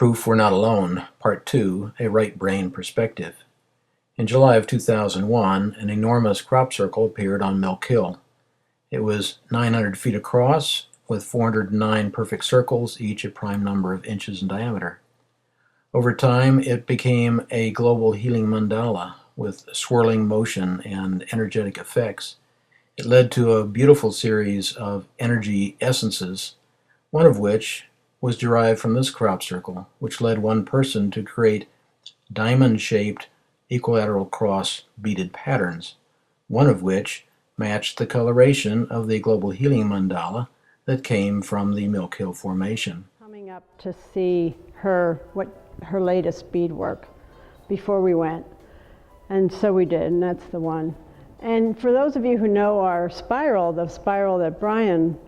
Proof We're Not Alone, Part 2, A Right Brain Perspective. In July of 2001, an enormous crop circle appeared on Milk Hill. It was 900 feet across, with 409 perfect circles, each a prime number of inches in diameter. Over time, it became a global healing mandala with swirling motion and energetic effects. It led to a beautiful series of energy essences, one of which was derived from this crop circle, which led one person to create diamond-shaped equilateral cross beaded patterns, one of which matched the coloration of the global healing mandala that came from the Milk Hill Formation. Coming up to see her latest beadwork before we went, and so we did, and that's the one. And for those of you who know our spiral, the spiral that Brian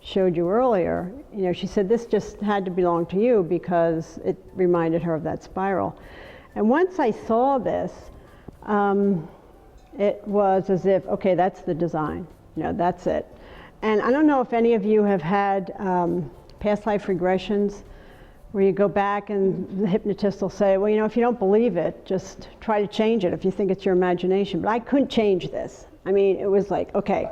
showed you earlier, she said this just had to belong to you because it reminded her of that spiral. And once I saw this, it was as if, okay, that's the design, that's it. And I don't know if any of you have had past life regressions where you go back and the hypnotist will say, well, if you don't believe it, just try to change it if you think it's your imagination. But I couldn't change this. I mean, it was like, okay,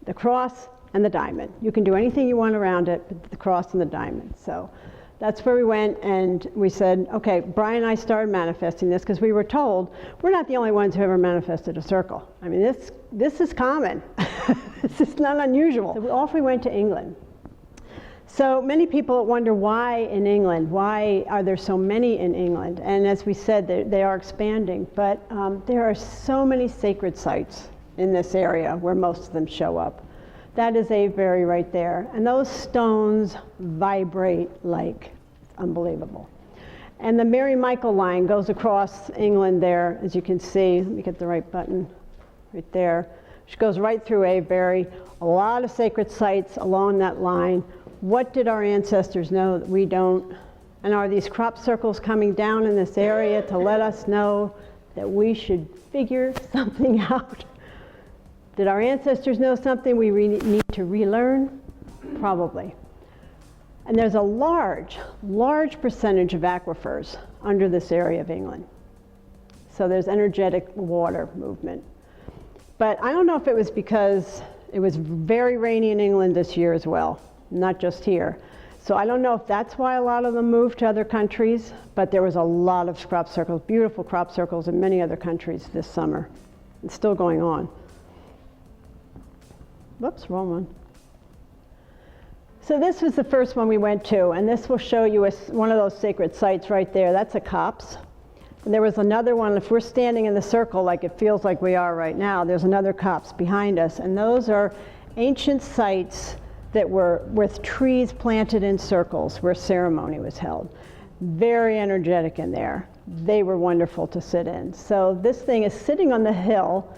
the cross and the diamond. You can do anything you want around it, but the cross and the diamond. So that's where we went, and we said, okay, Brian and I started manifesting this because we were told we're not the only ones who ever manifested a circle. I mean, this is common. This is not unusual. So off we went to England. So many people wonder why in England, why are there so many in England? And as we said, they are expanding, but there are so many sacred sites in this area where most of them show up. That is Avebury right there. And those stones vibrate like unbelievable. And the Mary Michael line goes across England there, as you can see. Let me get the right button right there. Which goes right through Avebury. A lot of sacred sites along that line. What did our ancestors know that we don't? And are these crop circles coming down in this area to let us know that we should figure something out? Did our ancestors know something we need to relearn? Probably. And there's a large percentage of aquifers under this area of England. So there's energetic water movement. But I don't know if it was because it was very rainy in England this year as well, not just here. So I don't know if that's why a lot of them moved to other countries, but there was a lot of crop circles, beautiful crop circles in many other countries this summer. It's still going on. Whoops, wrong one. So this was the first one we went to, and this will show you one of those sacred sites right there. That's a copse. And there was another one, if we're standing in the circle like it feels like we are right now, there's another copse behind us. And those are ancient sites that were with trees planted in circles where ceremony was held. Very energetic in there. They were wonderful to sit in. So this thing is sitting on the hill,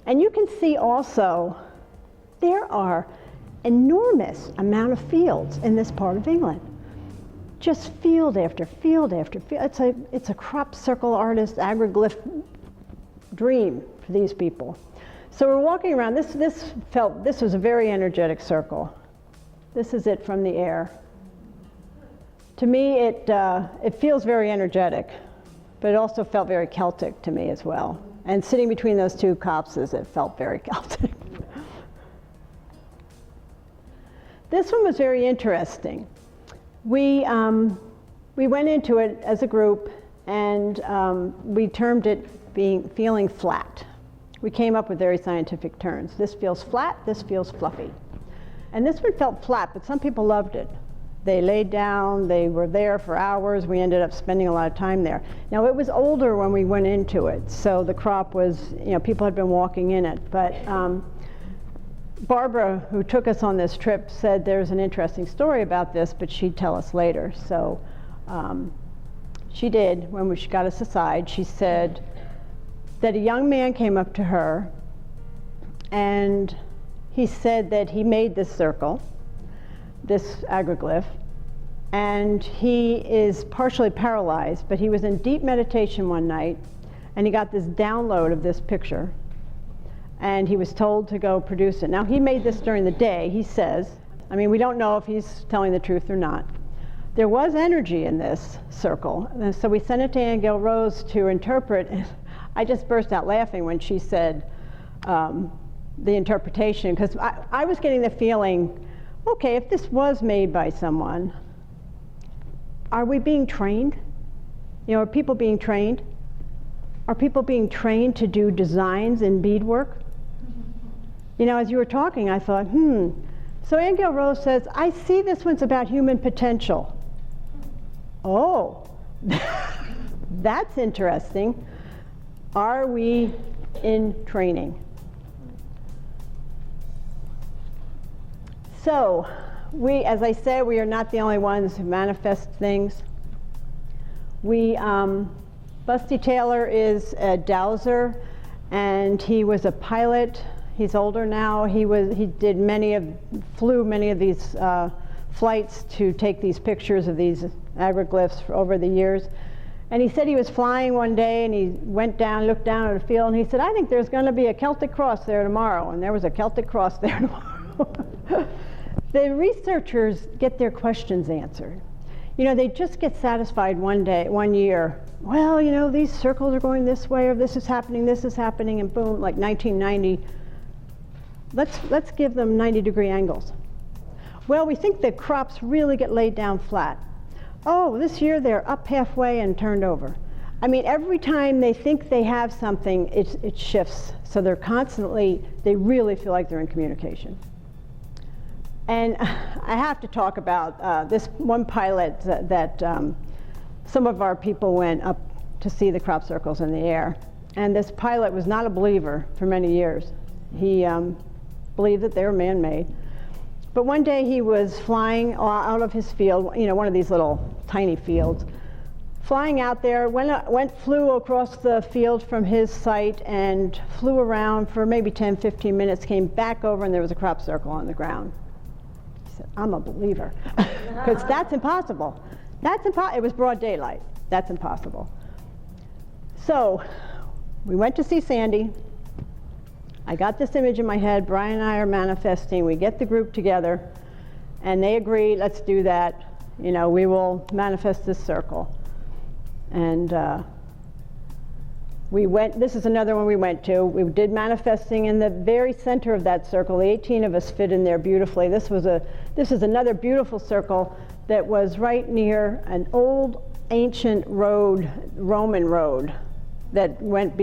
and you can see also there are enormous amount of fields in this part of England. Just field after field after field. It's a crop circle artist agroglyph dream for these people. So we're walking around. This was a very energetic circle. This is it from the air. To me, it feels very energetic, but it also felt very Celtic to me as well. And sitting between those two copses, it felt very Celtic. This one was very interesting. We went into it as a group, and we termed it feeling flat. We came up with very scientific terms. This feels flat, this feels fluffy. And this one felt flat, but some people loved it. They laid down, they were there for hours. We ended up spending a lot of time there. Now it was older when we went into it, so the crop was, people had been walking in it, but Barbara, who took us on this trip, said there's an interesting story about this, but she'd tell us later. So she did. When she got us aside, she said that a young man came up to her, and he said that he made this circle, this agroglyph, and he is partially paralyzed, but he was in deep meditation one night, and he got this download of this picture, and he was told to go produce it. Now, he made this during the day, he says. I mean, we don't know if he's telling the truth or not. there was energy in this circle. And so we sent it to Ann Gill Rose to interpret. And I just burst out laughing when she said the interpretation, because I was getting the feeling, okay, if this was made by someone, are we being trained? You know, are people being trained? Are people being trained to do designs in beadwork? You know, as you were talking, I thought, So Ann Gill Rose says, I see this one's about human potential. Oh, that's interesting. Are we in training? So, as I said, we are not the only ones who manifest things. Busty Taylor is a dowser, and he was a pilot. He's older now. He flew many of these flights to take these pictures of these agroglyphs over the years. And he said he was flying one day, and he went down, looked down at a field, and he said, I think there's going to be a Celtic cross there tomorrow. And there was a Celtic cross there tomorrow. The researchers get their questions answered. You know, they just get satisfied one year. Well, you know, these circles are going this way, or this is happening, and boom, like 1990. Let's give them 90-degree angles. Well, we think the crops really get laid down flat. Oh, this year they're up halfway and turned over. I mean, every time they think they have something, it shifts. So they really feel like they're in communication. And I have to talk about this one pilot that some of our people went up to see the crop circles in the air. And this pilot was not a believer for many years. He believed that they were man-made. But one day he was flying out of his field, you know, one of these little tiny fields, flying out there, flew across the field from his site and flew around for maybe 10, 15 minutes, came back over, and there was a crop circle on the ground. He said, I'm a believer, because that's impossible. It was broad daylight. That's impossible. So we went to see Sandy. I got this image in my head. Brian and I are manifesting. We get the group together, and they agree, let's do that. You know, we will manifest this circle. And this is another one we went to. We did manifesting in the very center of that circle. The 18 of us fit in there beautifully. This is another beautiful circle that was right near an old ancient road, Roman road, that went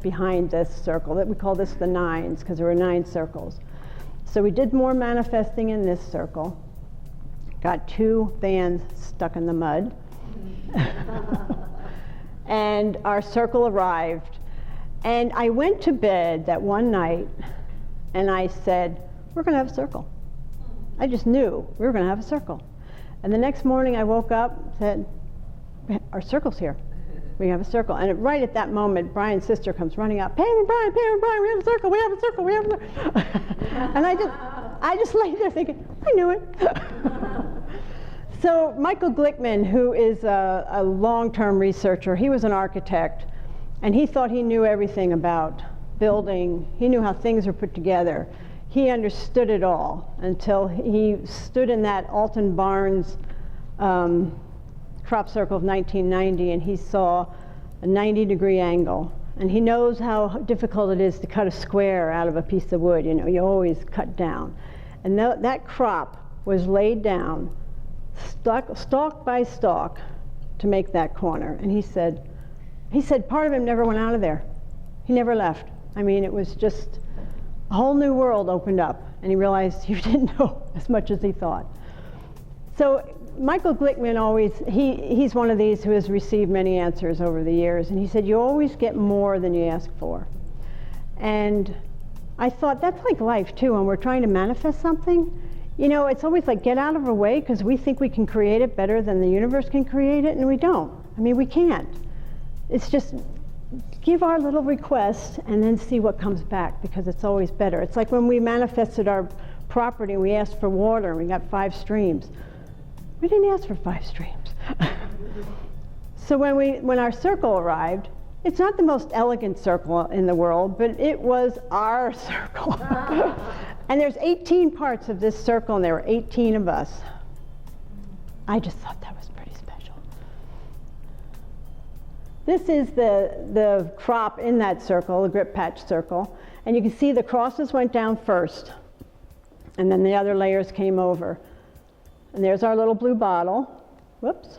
behind this circle. That we call this the nines, because there were 9 circles. So we did more manifesting in this circle. Got 2 vans stuck in the mud. And our circle arrived. And I went to bed that one night, and I said, we're going to have a circle. I just knew we were going to have a circle. And the next morning I woke up and said, our circle's here. We have a circle. And right at that moment, Brian's sister comes running up. Pam and Brian, we have a circle, we have a circle, we have a circle. And I just lay there thinking, I knew it. So Michael Glickman, who is a long-term researcher, he was an architect, and he thought he knew everything about building. He knew how things were put together. He understood it all until he stood in that Alton Barnes crop circle of 1990, and he saw a 90-degree angle. And he knows how difficult it is to cut a square out of a piece of wood. You know, you always cut down. And that crop was laid down, stalk by stalk, to make that corner. And he said part of him never went out of there. He never left. I mean, it was just a whole new world opened up, and he realized he didn't know as much as he thought. So Michael Glickman he's one of these who has received many answers over the years, and he said, you always get more than you ask for. And I thought, that's like life too, when we're trying to manifest something. You know, it's always like, get out of our way, because we think we can create it better than the universe can create it, and we don't. I mean, we can't. It's just give our little request and then see what comes back, because it's always better. It's like when we manifested our property and we asked for water and we got 5 streams. We didn't ask for 5 streams. So when our circle arrived, it's not the most elegant circle in the world, but it was our circle. And there's 18 parts of this circle, and there were 18 of us. I just thought that was pretty special. This is the crop in that circle, the grip patch circle. And you can see the crosses went down first, and then the other layers came over. And there's our little blue bottle. Whoops.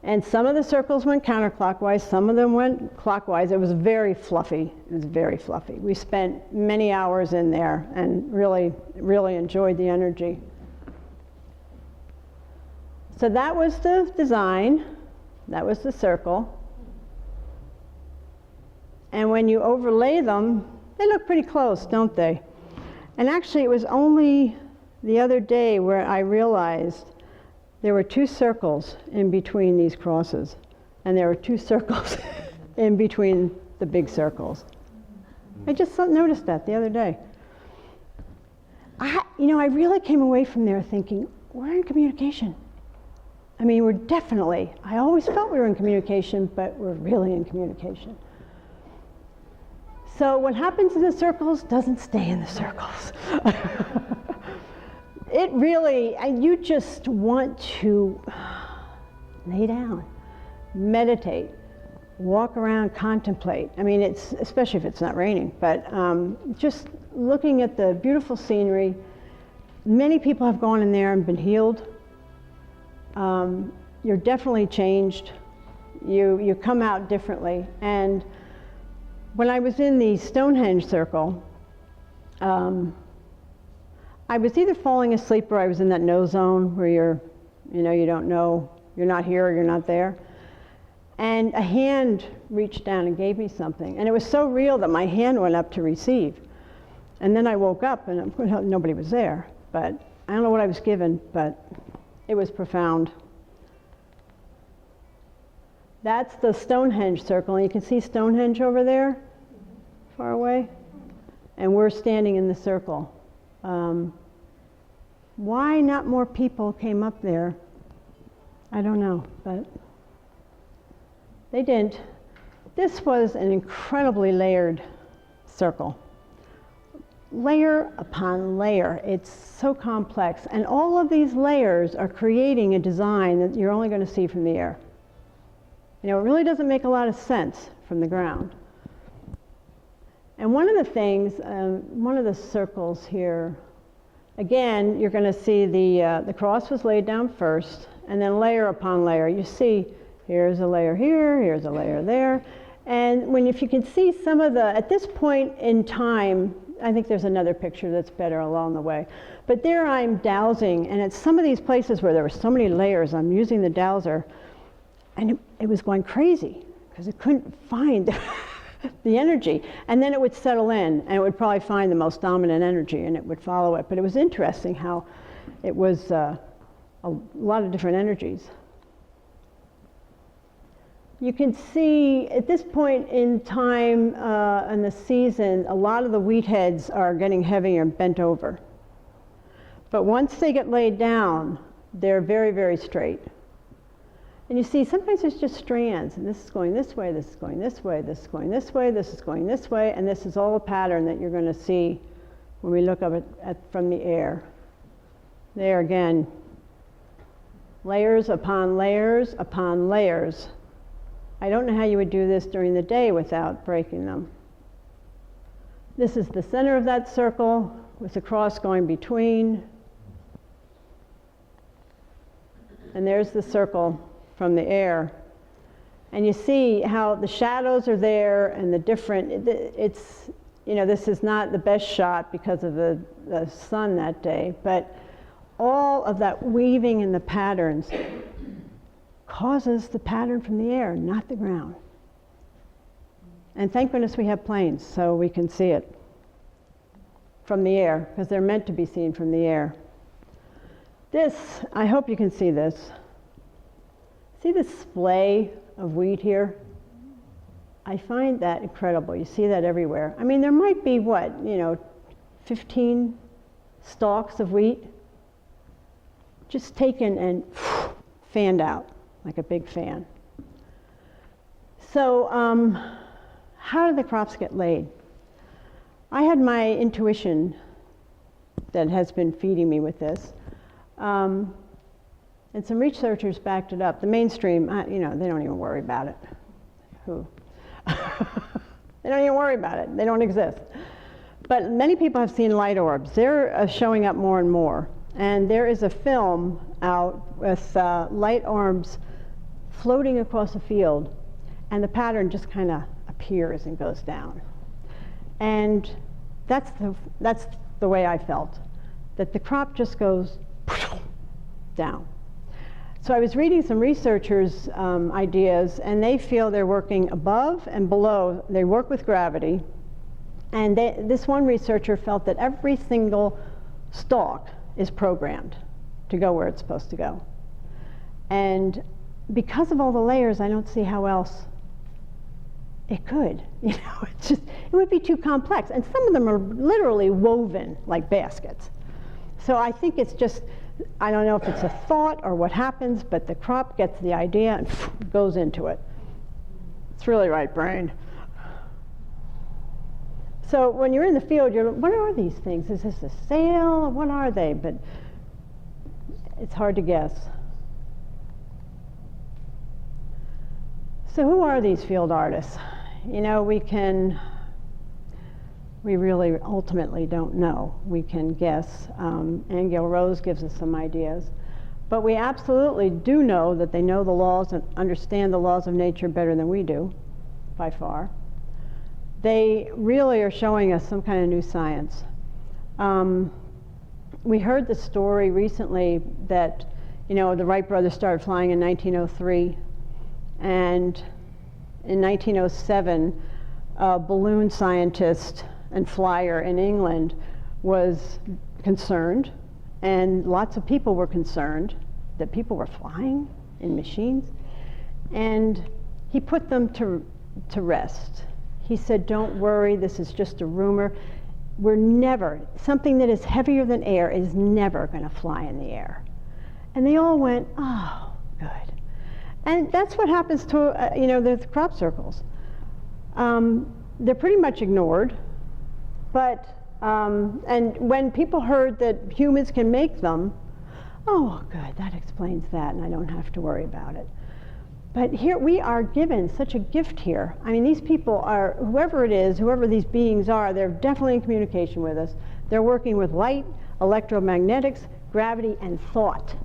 And some of the circles went counterclockwise, some of them went clockwise. It was very fluffy. It was very fluffy. We spent many hours in there and really, really enjoyed the energy. So that was the design. That was the circle. And when you overlay them, they look pretty close, don't they? And actually, it was only the other day where I realized there were 2 circles in between these crosses, and there were 2 circles in between the big circles. I just noticed that the other day. I really came away from there thinking, we're in communication. I mean, we're definitely, I always felt we were in communication, but we're really in communication. So what happens in the circles doesn't stay in the circles. It really, you just want to lay down, meditate, walk around, contemplate. I mean, it's, especially if it's not raining, but just looking at the beautiful scenery. Many people have gone in there and been healed. You're definitely changed. You come out differently. And when I was in the Stonehenge circle, I was either falling asleep or I was in that no zone where you don't know, you're not here or you're not there. And a hand reached down and gave me something. And it was so real that my hand went up to receive. And then I woke up and of course nobody was there. But I don't know what I was given, but it was profound. That's the Stonehenge circle. And you can see Stonehenge over there, far away. And we're standing in the circle. Why not more people came up there? I don't know, but they didn't. This was an incredibly layered circle. Layer upon layer. It's so complex. And all of these layers are creating a design that you're only going to see from the air. It really doesn't make a lot of sense from the ground. And one of the things, one of the circles here, again, you're going to see the cross was laid down first, and then layer upon layer. You see, here's a layer here, here's a layer there. And if you can see some of at this point in time, I think there's another picture that's better along the way. But there I'm dowsing, and at some of these places where there were so many layers, I'm using the dowser, and it was going crazy, because it couldn't find the energy. And then it would settle in, and it would probably find the most dominant energy, and it would follow it. But it was interesting how it was a lot of different energies. You can see at this point in time in the season, a lot of the wheat heads are getting heavier and bent over. But once they get laid down, they're very, very straight. And you see, sometimes there's just strands, and this is going this way, this is going this way, this is going this way, this is going this way, and this is all a pattern that you're going to see when we look up from the air. There again, layers upon layers upon layers. I don't know how you would do this during the day without breaking them. This is the center of that circle with the cross going between. And there's the circle from the air. And you see how the shadows are there and the different, this is not the best shot because of the sun that day, but all of that weaving in the patterns causes the pattern from the air, not the ground. And thank goodness we have planes so we can see it from the air, because they're meant to be seen from the air. This, I hope you can see this. See the splay of wheat here? I find that incredible. You see that everywhere. I mean, there might be, 15 stalks of wheat just taken and fanned out like a big fan. So how do the crops get laid? I had my intuition that has been feeding me with this. And some researchers backed it up. The mainstream, they don't even worry about it. Who? They don't even worry about it. They don't exist. But many people have seen light orbs. They're showing up more and more. And there is a film out with light orbs floating across a field, and the pattern just kind of appears and goes down. And that's the way I felt, that the crop just goes down. So I was reading some researchers' ideas, and they feel they're working above and below. They work with gravity, and this one researcher felt that every single stalk is programmed to go where it's supposed to go. And because of all the layers, I don't see how else it could. It would be too complex. And some of them are literally woven like baskets. So I think it's just, I don't know if it's a thought or what happens, but the crop gets the idea and goes into it. It's really right brain. So when you're in the field, what are these things? Is this a sail? What are they? But it's hard to guess. So who are these field artists? We really ultimately don't know. We can guess. Angel Rose gives us some ideas. But we absolutely do know that they know the laws and understand the laws of nature better than we do, by far. They really are showing us some kind of new science. We heard the story recently that, the Wright brothers started flying in 1903, and in 1907, a balloon scientist and flyer in England was concerned, and lots of people were concerned that people were flying in machines, and he put them to rest. He said, don't worry, this is just a rumor. Something that is heavier than air is never going to fly in the air. And they all went, oh, good. And that's what happens to, the crop circles. They're pretty much ignored, but, and when people heard that humans can make them, oh, good, that explains that, and I don't have to worry about it. But here we are given such a gift here. I mean, these people are, whoever it is, whoever these beings are, they're definitely in communication with us. They're working with light, electromagnetics, gravity, and thought.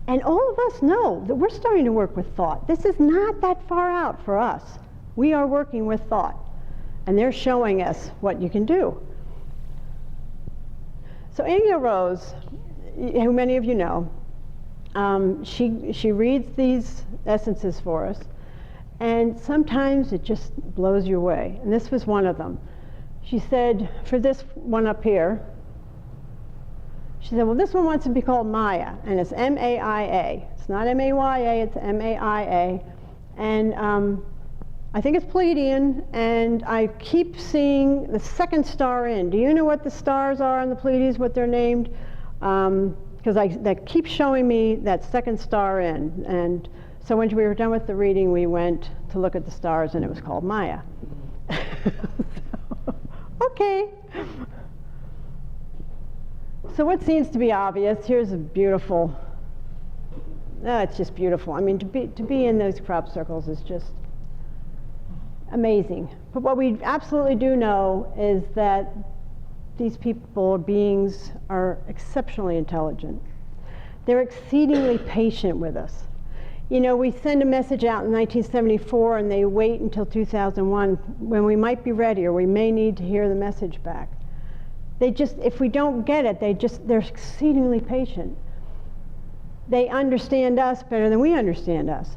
And all of us know that we're starting to work with thought. This is not that far out for us. We are working with thought. And they're showing us what you can do. So Angel Rose, who many of you know, she reads these essences for us, and sometimes it just blows you away. And this was one of them. She said, for this one up here, she said, well, this one wants to be called Maya, and it's M-A-I-A. It's not M-A-Y-A, it's M-A-I-A. And I think it's Pleiadian, and I keep seeing the second star in. Do you know what the stars are in the Pleiades, what they're named? Because that keeps showing me that second star in. And so when we were done with the reading, we went to look at the stars, and it was called Maya. Okay. So what seems to be obvious, here's a beautiful, it's just beautiful. I mean, to be in those crop circles is just amazing. But what we absolutely do know is that these people, beings, are exceptionally intelligent. They're exceedingly patient with us. We send a message out in 1974, and they wait until 2001 when we might be ready, or we may need to hear the message back. If we don't get it, they're exceedingly patient. They understand us better than we understand us.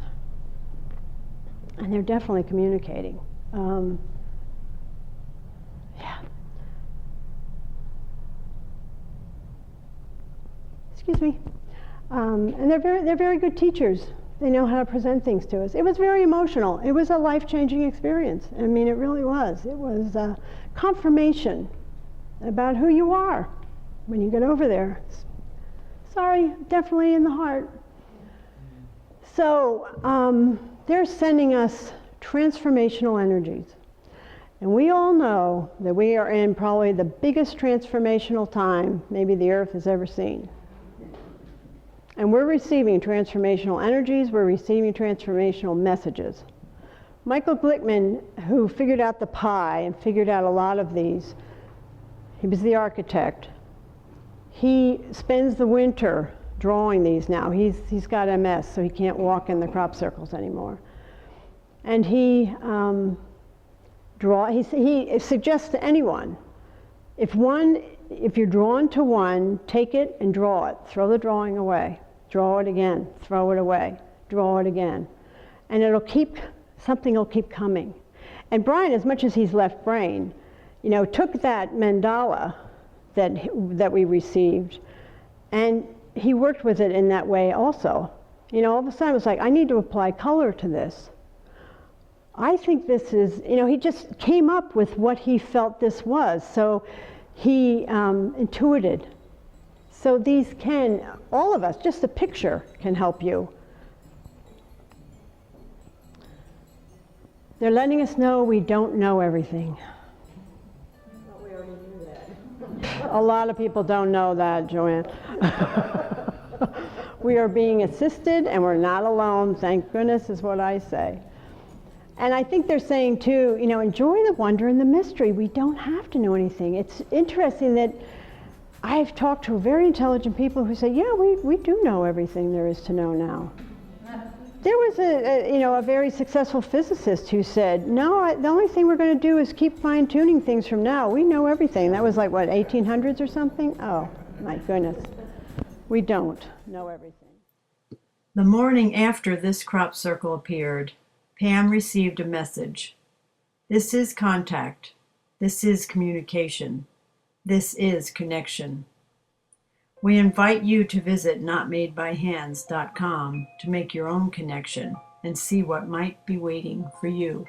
And they're definitely communicating. Yeah. Excuse me. And they're very good teachers. They know how to present things to us. It was very emotional. It was a life-changing experience. I mean, it really was. It was confirmation about who you are when you get over there. Sorry, definitely in the heart. So they're sending us transformational energies. And we all know that we are in probably the biggest transformational time maybe the earth has ever seen. And we're receiving transformational energies, we're receiving transformational messages. Michael Glickman, who figured out the pi and figured out a lot of these, he was the architect. He spends the winter drawing these now. He's got MS, so he can't walk in the crop circles anymore. And he suggests to anyone, if you're drawn to one, take it and draw it. Throw the drawing away. Draw it again. Throw it away. Draw it again. And something will keep coming. And Brian, as much as he's left brain, took that mandala that we received, and he worked with it in that way also. All of a sudden it was like, I need to apply color to this. I think this is, he just came up with what he felt this was. So he intuited. So these all of us, just a picture can help you. They're letting us know we don't know everything. Well, we already knew that. A lot of people don't know that, Joanne. We are being assisted and we're not alone, thank goodness, is what I say. And I think they're saying too, enjoy the wonder and the mystery. We don't have to know anything. It's interesting that I've talked to very intelligent people who say, yeah, we do know everything there is to know now. There was a very successful physicist who said, no, the only thing we're going to do is keep fine-tuning things from now. We know everything. That was like, what, 1800s or something? Oh, my goodness. We don't know everything. The morning after this crop circle appeared, Pam received a message. This is contact. This is communication. This is connection. We invite you to visit notmadebyhands.com to make your own connection and see what might be waiting for you.